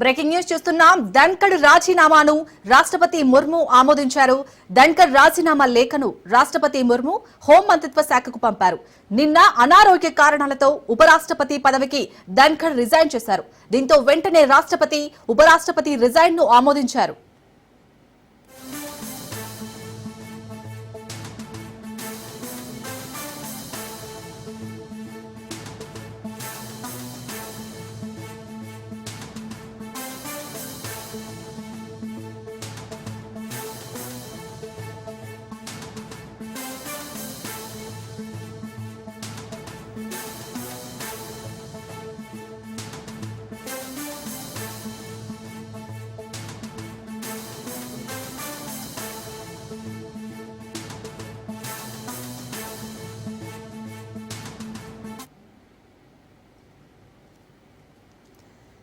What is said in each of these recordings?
Breaking news చూస్తున్నాం. ధన్కడ్ రాజీనామాను రాష్ట్రపతి ముర్ము ఆమోదించారు. ధన్కడ్ రాజీనామా లేఖను రాష్ట్రపతి ముర్ము హోం మంత్రిత్వ శాఖకు పంపారు. నిన్న అనారోగ్య కారణాలతో ఉపరాష్ట్రపతి పదవికి ధన్కడ్ రిజైన్ చేశారు. దీంతో వెంటనే రాష్ట్రపతి ఉపరాష్ట్రపతి రిజైన్ ను ఆమోదించారు.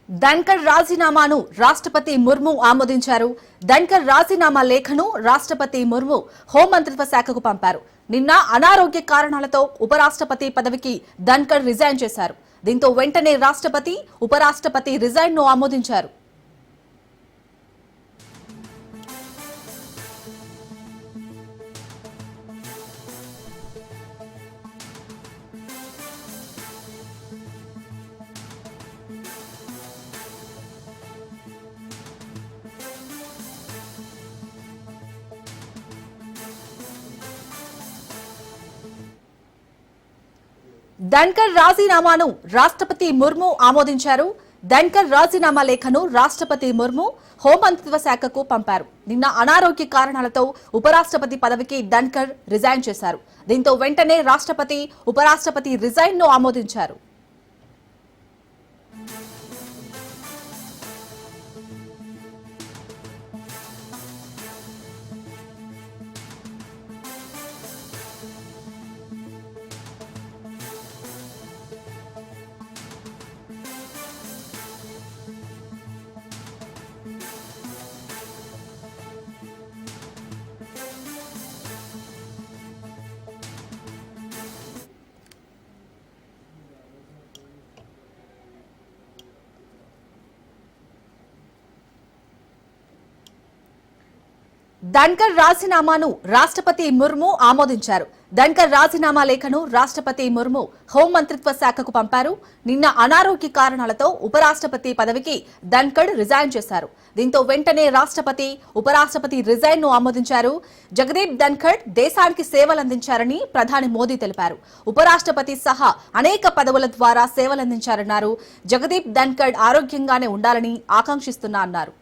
ధన్కడ్ రాజీనామాను రాష్ట్రపతి ముర్ము ఆమోదించారు. ధన్కడ్ రాజీనామా లేఖను రాష్ట్రపతి ముర్ము హోం మంత్రిత్వ శాఖకు పంపారు. నిన్న అనారోగ్య కారణాలతో ఉపరాష్ట్రపతి పదవికి ధన్కడ్ రిజైన్ చేశారు. దీంతో వెంటనే రాష్ట్రపతి ఉపరాష్ట్రపతి రిజైన్ ను ఆమోదించారు. ధన్కడ్ రాజీనామాను రాష్ట్రపతి ముర్ము ఆమోదించారు. ధన్కడ్ రాజీనామా లేఖను రాష్ట్రపతి ముర్ము హోం మంత్రిత్వ శాఖకు పంపారు. నిన్న అనారోగ్య కారణాలతో ఉపరాష్ట్రపతి పదవికి ధన్కడ్ రిజైన్ చేశారు. దీంతో వెంటనే రాష్ట్రపతి ఉపరాష్ట్రపతి రిజైన్ ను ఆమోదించారు. ధన్కడ్ రాజీనామాను రాష్ట్రపతి ముర్ము ఆమోదించారు. ధన్కడ్ రాజీనామా లేఖను రాష్ట్రపతి ముర్ము హోం మంత్రిత్వ శాఖకు పంపారు. నిన్న అనారోగ్య కారణాలతో ఉపరాష్ట్రపతి పదవికి ధన్కడ్ రిజైన్ చేశారు. దీంతో వెంటనే రాష్ట్రపతి ఉపరాష్ట్రపతి రిజైన్ ను ఆమోదించారు. జగదీప్ ధన్కడ్ దేశానికి సేవలందించారని ప్రధాని మోదీ తెలిపారు. ఉపరాష్ట్రపతి సహా అనేక పదవుల ద్వారా సేవలందించారన్నారు. జగదీప్ ధన్కడ్ ఆరోగ్యంగానే ఉండాలని ఆకాంక్షిస్తున్నా అన్నారు.